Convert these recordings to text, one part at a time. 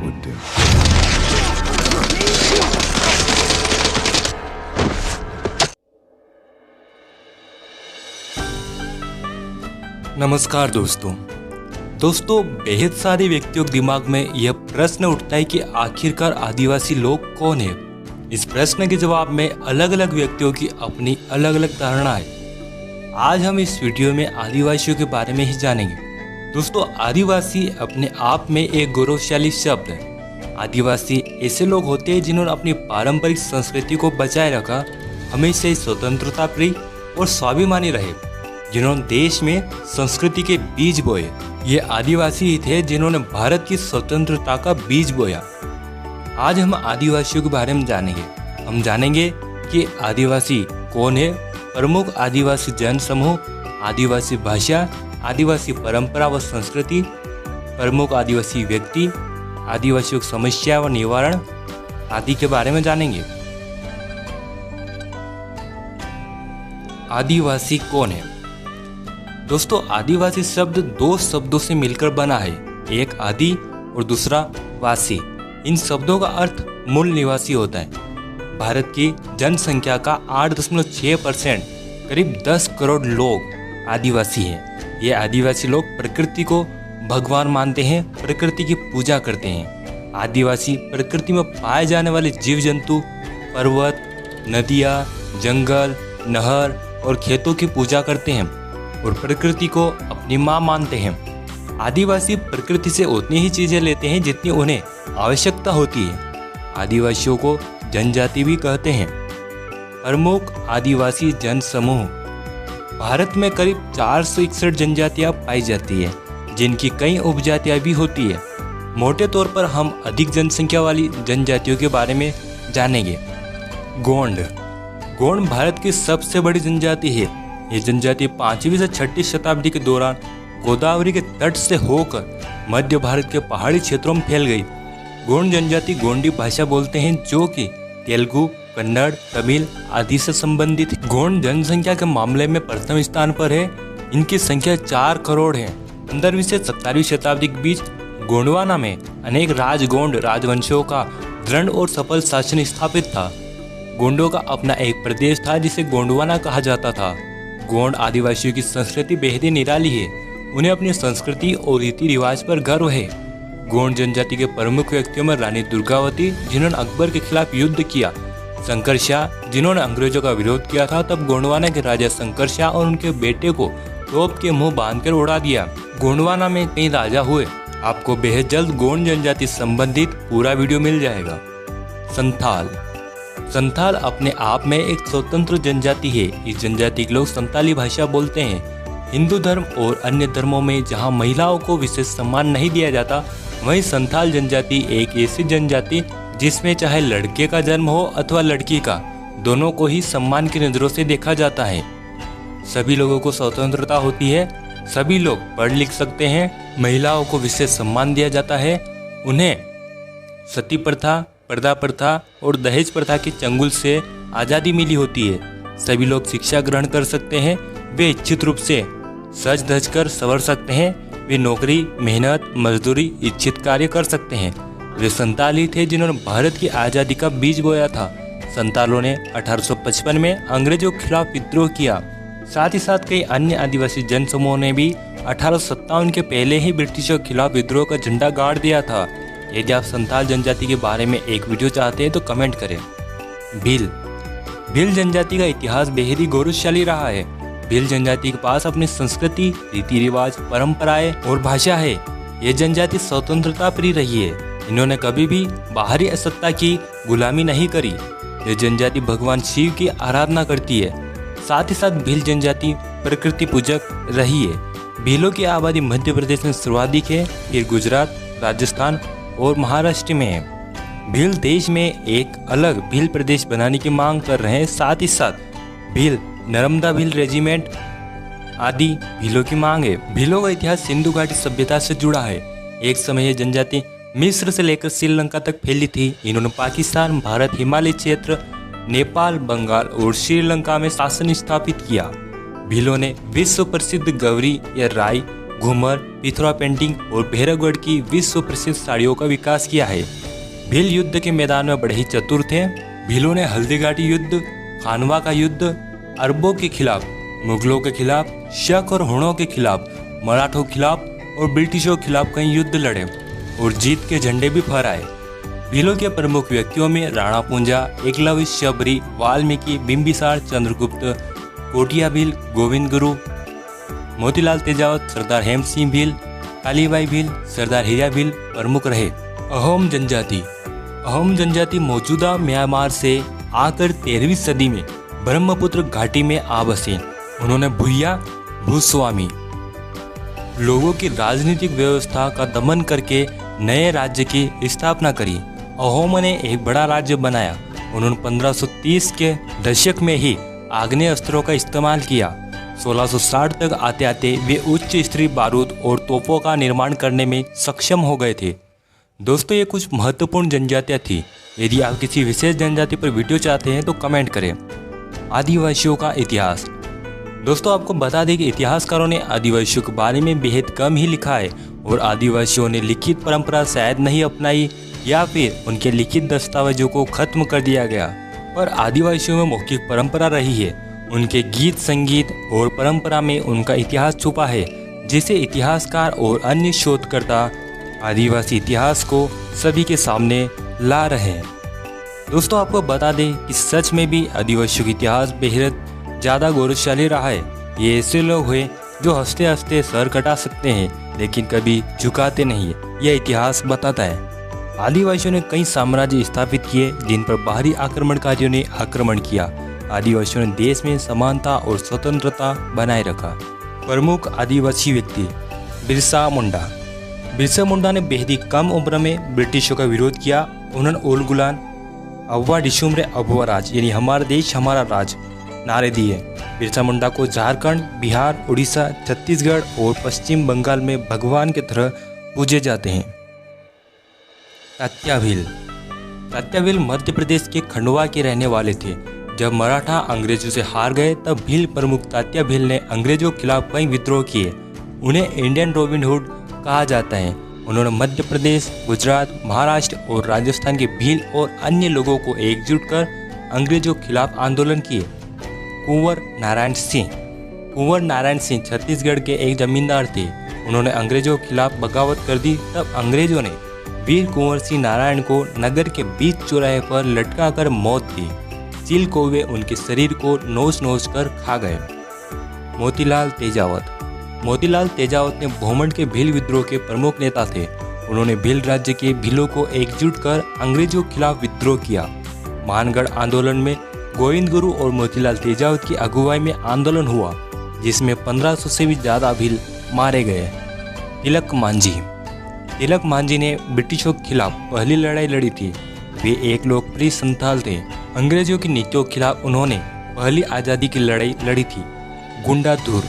would do. नमस्कार दोस्तों बेहद सारे व्यक्तियों के दिमाग में यह प्रश्न उठता है कि आखिरकार आदिवासी लोग कौन है। इस प्रश्न के जवाब में अलग अलग व्यक्तियों की अपनी अलग अलग धारणा है। आज हम इस वीडियो में आदिवासियों के बारे में ही जानेंगे। दोस्तों, आदिवासी अपने आप में एक गौरवशाली शब्द है। आदिवासी ऐसे लोग होते हैं जिन्होंने अपनी पारंपरिक संस्कृति को बचाए रखा, हमेशा ही स्वतंत्रता प्रिय और स्वाभिमानी रहे, जिन्होंने देश में संस्कृति के बीज बोए। ये आदिवासी ही थे जिन्होंने भारत की स्वतंत्रता का बीज बोया। आज हम आदिवासियों के बारे में जानेंगे। हम जानेंगे कि आदिवासी कौन है, प्रमुख आदिवासी जन समूह, आदिवासी भाषा, आदिवासी परंपरा व संस्कृति, प्रमुख आदिवासी व्यक्ति, आदिवासियों की समस्या व निवारण आदि के बारे में जानेंगे। आदिवासी कौन है? दोस्तों, आदिवासी शब्द दो शब्दों से मिलकर बना है, एक आदि और दूसरा वासी। इन शब्दों का अर्थ मूल निवासी होता है। भारत की जनसंख्या का 8.6% करीब 10 करोड़ लोग आदिवासी हैं। ये आदिवासी लोग प्रकृति को भगवान मानते हैं, प्रकृति की पूजा करते हैं। आदिवासी प्रकृति में पाए जाने वाले जीव जंतु, पर्वत, नदियाँ, जंगल, नहर और खेतों की पूजा करते हैं और प्रकृति को अपनी माँ मानते हैं। आदिवासी प्रकृति से उतनी ही चीजें लेते हैं जितनी उन्हें आवश्यकता होती है। आदिवासियों को जनजाति भी कहते हैं। प्रमुख आदिवासी जन समूह। भारत में करीब 461 जनजातियां पाई जाती है, जिनकी कई उपजातियां भी होती है। मोटे तौर पर हम अधिक जनसंख्या वाली जनजातियों के बारे में जानेंगे। गोंड भारत की सबसे बड़ी जनजाति है। ये जनजाति 5वीं से 6वीं शताब्दी के दौरान गोदावरी के तट से होकर मध्य भारत के पहाड़ी क्षेत्रों में फैल गई। गोंड जनजाति गोंडी भाषा बोलते हैं, जो कि तेलुगु, कन्नड़, तमिल आदि से संबंधित है। गोंड जनसंख्या के मामले में प्रथम स्थान पर है। इनकी संख्या 4 करोड़ है। 15वीं से 17वीं शताब्दी के बीच गोंडवाना में अनेक राजगोंड राजवंशों का दृढ़ और सफल शासन स्थापित था। गोंडों का अपना एक प्रदेश था जिसे गोंडवाना कहा जाता था। गोंड आदिवासियों की संस्कृति बेहद ही निराली है। उन्हें अपनी संस्कृति और रीति रिवाज पर गर्व है। गोंड जनजाति के प्रमुख व्यक्तियों में रानी दुर्गावती, जिन्होंने अकबर के खिलाफ युद्ध किया, शंकर शाह, जिन्होंने अंग्रेजों का विरोध किया था, तब गोंडवाना के राजा शंकर शाह और उनके बेटे को तोप के मुंह बांधकर उड़ा दिया। गोंडवाना में कई राजा हुए। आपको बेहद जल्द गोंड जनजाति संबंधित पूरा वीडियो मिल जाएगा। संथाल अपने आप में एक स्वतंत्र जनजाति है। इस जनजाति के लोग संताली भाषा बोलते हैं। हिंदू धर्म और अन्य धर्मों में जहां महिलाओं को विशेष सम्मान नहीं दिया जाता, वहीं संथाल जनजाति एक ऐसी जनजाति जिसमें चाहे लड़के का जन्म हो अथवा लड़की का, दोनों को ही सम्मान की नजरों से देखा जाता है। सभी लोगों को स्वतंत्रता होती है। सभी लोग पढ़ लिख सकते हैं। महिलाओं को विशेष सम्मान दिया जाता है। उन्हें सती प्रथा, पर्दा प्रथा और दहेज प्रथा के चंगुल से आज़ादी मिली होती है। सभी लोग शिक्षा ग्रहण कर सकते हैं। वे इच्छित रूप से सज धज कर संवर सकते हैं। वे नौकरी, मेहनत, मजदूरी, इच्छित कार्य कर सकते हैं। वे संताली थे जिन्होंने भारत की आज़ादी का बीज बोया था। संतालों ने 1855 में अंग्रेजों के खिलाफ विद्रोह किया। साथ ही साथ कई अन्य आदिवासी जन समूहों ने भी 1857 के पहले ही ब्रिटिशों के खिलाफ विद्रोह का झंडा गाड़ दिया था। यदि आप संथाल जनजाति के बारे में एक वीडियो चाहते हैं तो कमेंट करें। भील जनजाति का इतिहास बेहद ही गौरवशाली रहा है। भील जनजाति के पास अपनी संस्कृति, रीति रिवाज, परंपराएं और भाषा है। ये जनजाति स्वतंत्रता प्रिय रही है। इन्होंने कभी भी बाहरी सत्ता की गुलामी नहीं करी। ये जनजाति भगवान शिव की आराधना करती है। साथ ही साथ भील जनजाति प्रकृति पूजक रही है। भीलों की आबादी मध्य प्रदेश में सर्वाधिक है, फिर गुजरात, राजस्थान और महाराष्ट्र में है। भील देश में एक अलग भील प्रदेश बनाने की मांग कर रहे हैं। साथ ही साथ भील, नर्मदा भील रेजिमेंट आदि भीलों की मांग है। भीलों का इतिहास सिंधु घाटी सभ्यता से जुड़ा है। एक समय यह जनजाति मिस्र से लेकर श्रीलंका तक फैली थी। इन्होंने पाकिस्तान, भारत, हिमालय क्षेत्र, नेपाल, बंगाल और श्रीलंका में शासन स्थापित किया। भीलों ने विश्व प्रसिद्ध गौरी या राई घूमर, पिथौरा पेंटिंग और भैरवगढ़ की विश्व प्रसिद्ध साड़ियों का विकास किया है। भील युद्ध के मैदान में बड़े ही चतुर थे। भीलों ने हल्दीघाटी युद्ध, खानवा का युद्ध, अरबों के खिलाफ, मुगलों के खिलाफ, शक और हुणों के खिलाफ, मराठों के खिलाफ और ब्रिटिशों के खिलाफ कई युद्ध लड़े और जीत के झंडे भी फहराए। भीलों के प्रमुख व्यक्तियों में राणा पूंजा, एकलव्य, शबरी, वाल्मीकि, बिंबिसार, चंद्रगुप्त, कोटिया भील, गोविंद गुरु, मोतीलाल तेजावत, सरदार हेम सिंह भील, कालीबाई भील, सरदार हीरा भील प्रमुख रहे। अहोम जनजाति। अहोम जनजाति मौजूदा म्यांमार से आकर 13वीं सदी में ब्रह्मपुत्र घाटी में आ बसे। उन्होंने भूया, भूस्वामी लोगों की राजनीतिक व्यवस्था का दमन करके नए राज्य की स्थापना करी। अहोमों ने एक बड़ा राज्य बनाया। उन्होंने 1530 के दशक में ही आग्नेय अस्त्रों का इस्तेमाल किया। 1660 तक आते आते वे उच्च स्तरीय बारूद और तोपों का निर्माण करने में सक्षम हो गए थे। दोस्तों, ये कुछ महत्वपूर्ण जनजातियाँ थी। यदि आप किसी विशेष जनजाति पर वीडियो चाहते हैं तो कमेंट करें। आदिवासियों का इतिहास। दोस्तों, आपको बता दें कि इतिहासकारों ने आदिवासियों के बारे में बेहद कम ही लिखा है और आदिवासियों ने लिखित परंपरा शायद नहीं अपनाई या फिर उनके लिखित दस्तावेजों को खत्म कर दिया गया। पर आदिवासियों में मौखिक परंपरा रही है। उनके गीत, संगीत और परंपरा में उनका इतिहास छुपा है, जिसे इतिहासकार और अन्य शोधकर्ता आदिवासी इतिहास को सभी के सामने ला रहे हैं। दोस्तों, आपको बता दें कि सच में भी आदिवासियों का इतिहास बेहद ज़्यादा गौरवशाली रहा है। ये ऐसे लोग हैं जो हंसते हंसते सर कटा सकते हैं लेकिन कभी झुकाते नहीं है, यह इतिहास बताता है। आदिवासियों ने कई साम्राज्य स्थापित किए जिन पर बाहरी आक्रमणकारियों ने आक्रमण किया। आदिवासियों ने देश में समानता और स्वतंत्रता बनाए रखा। प्रमुख आदिवासी व्यक्ति। बिरसा मुंडा। बिरसा मुंडा ने बेहद ही कम उम्र में ब्रिटिशों का विरोध किया। उन्होंने ओल गुलान, अव्वा डिशुमरे अभुआ राज यानी हमारा देश हमारा राज नारे दिए। बिरसा मुंडा को झारखंड, बिहार, उड़ीसा, छत्तीसगढ़ और पश्चिम बंगाल में भगवान की तरह पूजे जाते हैं। तात्या भील। तात्या भील मध्य प्रदेश के खंडवा के रहने वाले थे। जब मराठा अंग्रेजों से हार गए तब भील प्रमुख तात्या भील ने अंग्रेजों के खिलाफ कई विद्रोह किए। उन्हें इंडियन रॉबिन हुड कहा जाता है। उन्होंने मध्य प्रदेश, गुजरात, महाराष्ट्र और राजस्थान के भील और अन्य लोगों को एकजुट कर अंग्रेजों के खिलाफ आंदोलन किए। कुंवर नारायण सिंह। कुंवर नारायण सिंह छत्तीसगढ़ के एक जमींदार थे। उन्होंने अंग्रेजों के खिलाफ बगावत कर दी। तब अंग्रेजों ने वीर कुंवर सिंह नारायण को नगर के बीच चौराहे पर लटका कर मौत दी। चील कौवे उनके शरीर को नोच नोच कर खा गए। मोतीलाल तेजावत। मोतीलाल तेजावत ने भोमंड के भील विद्रोह के प्रमुख नेता थे। उन्होंने भील राज्य के भीलों को एकजुट कर अंग्रेजों के खिलाफ विद्रोह किया। मानगढ़ आंदोलन में गोविंद गुरु और मोतीलाल तेजावत की अगुवाई में आंदोलन हुआ, जिसमें 1500 से भी ज़्यादा भील मारे गए। तिलक मांझी। तिलक मांझी ने ब्रिटिशों के खिलाफ पहली लड़ाई लड़ी थी। वे एक लोकप्रिय संथाल थे। अंग्रेजों की नीतियों के खिलाफ उन्होंने पहली आज़ादी की लड़ाई लड़ी थी। गुंडाधुर।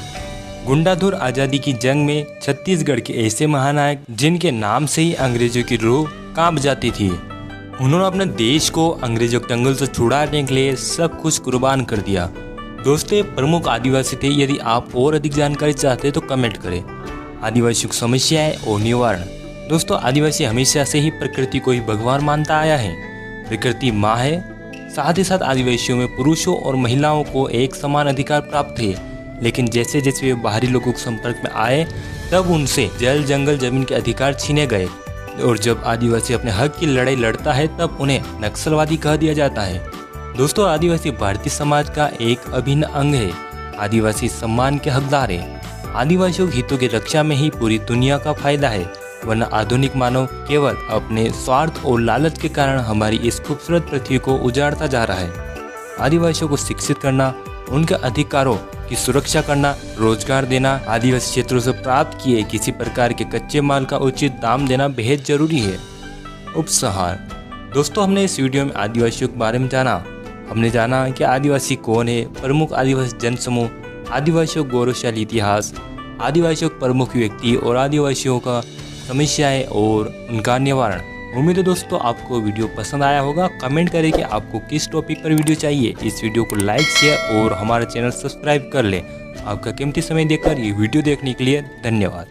गुंडाधुर आज़ादी की जंग में छत्तीसगढ़ के ऐसे महानायक जिनके नाम से ही अंग्रेजों की रूह कांप जाती थी। उन्होंने अपने देश को अंग्रेजों के चंगुल से छुड़ाने के लिए सब कुछ कुर्बान कर दिया। दोस्तों, प्रमुख आदिवासी थे। यदि आप और अधिक जानकारी चाहते हैं तो कमेंट करें। आदिवासियों की समस्याएं और निवारण। दोस्तों, आदिवासी हमेशा से ही प्रकृति को ही भगवान मानता आया है। प्रकृति माँ है। साथ ही साथ आदिवासियों में पुरुषों और महिलाओं को एक समान अधिकार प्राप्त थे। लेकिन जैसे जैसे वे बाहरी लोगों के संपर्क में आए तब उनसे जल, जंगल, जमीन के अधिकार छीने गए। और जब आदिवासी अपने हक की लड़ाई लड़ता है तब उन्हें नक्सलवादी कह दिया जाता है। दोस्तों, आदिवासी भारतीय समाज का एक अभिन्न अंग है। आदिवासी सम्मान के हकदार है। आदिवासियों के हितों की रक्षा में ही पूरी दुनिया का फायदा है, वरना आधुनिक मानव केवल अपने स्वार्थ और लालच के कारण हमारी इस खूबसूरत पृथ्वी को उजाड़ता जा रहा है। आदिवासियों को शिक्षित करना, उनके अधिकारों की सुरक्षा करना, रोजगार देना, आदिवासी क्षेत्रों से प्राप्त किए किसी प्रकार के कच्चे माल का उचित दाम देना बेहद जरूरी है। उपसंहार। दोस्तों, हमने इस वीडियो में आदिवासियों के बारे में जाना। हमने जाना कि आदिवासी कौन है, प्रमुख आदिवासी जनसमूह, आदिवासियों गौरवशाली इतिहास, आदिवासियों के प्रमुख व्यक्ति और आदिवासियों का समस्याएं और उनका निवारण। उम्मीद है दोस्तों आपको वीडियो पसंद आया होगा। कमेंट करें कि आपको किस टॉपिक पर वीडियो चाहिए। इस वीडियो को लाइक, शेयर और हमारा चैनल सब्सक्राइब कर लें। आपका कीमती समय देकर ये वीडियो देखने के लिए धन्यवाद।